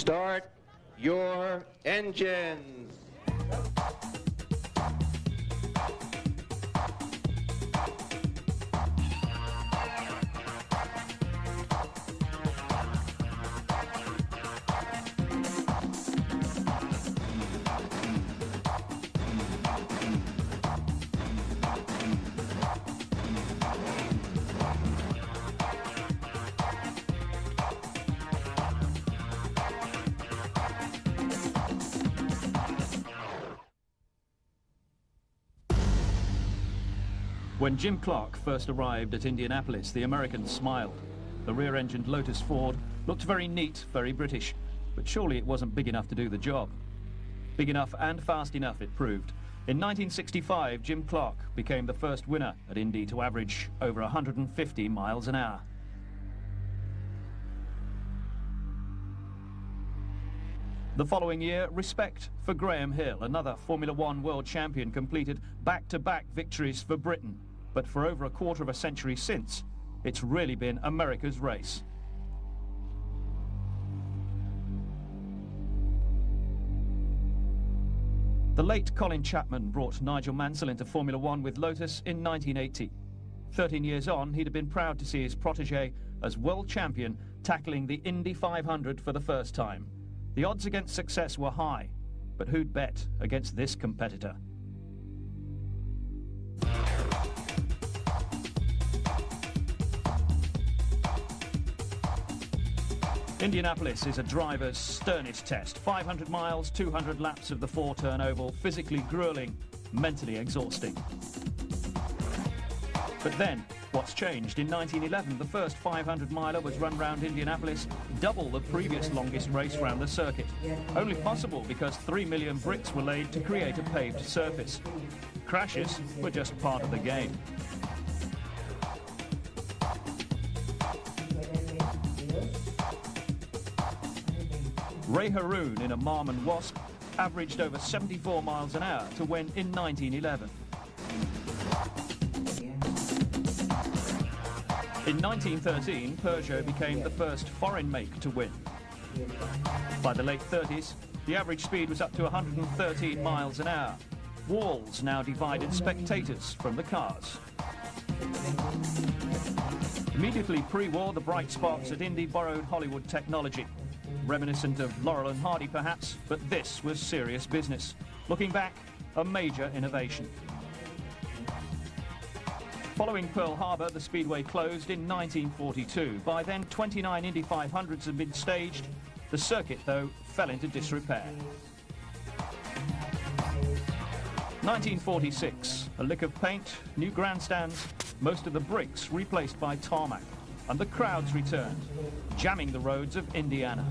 Start your engines. When Jim Clark first arrived at Indianapolis, the Americans smiled. The rear-engined Lotus Ford looked very neat, very British, but surely it wasn't big enough to do the job. Big enough and fast enough, it proved. In 1965, Jim Clark became the first winner at Indy to average over 150 miles an hour. The following year, respect for Graham Hill, another Formula One world champion, completed back-to-back victories for Britain. But for over a quarter of a century since, it's really been America's race. The late Colin Chapman brought Nigel Mansell into Formula One with Lotus in 1980. 13 years on, he'd have been proud to see his protege as world champion tackling the Indy 500 for the first time. The odds against success were high, but who'd bet against this competitor? Indianapolis is a driver's sternest test. 500 miles, 200 laps of the four-turn oval, physically grueling, mentally exhausting. But then, what's changed? In 1911, the first 500-miler was run round Indianapolis, double the previous longest race round the circuit. Only possible because 3 million bricks were laid to create a paved surface. Crashes were just part of the game. Ray Haroon in a Marmon Wasp averaged over 74 miles an hour to win in 1911. In 1913, Peugeot became the first foreign make to win. By the late 30s, the average speed was up to 113 miles an hour. Walls now divided spectators from the cars. Immediately pre-war, the bright spots at Indy borrowed Hollywood technology. Reminiscent of Laurel and Hardy perhaps, but this was serious business. Looking back, a major innovation. Following Pearl Harbor, the speedway closed in 1942. By then, 29 Indy 500s had been staged. The circuit, though, fell into disrepair. 1946, a lick of paint, new grandstands, most of the bricks replaced by tarmac, and the crowds returned, jamming the roads of Indiana.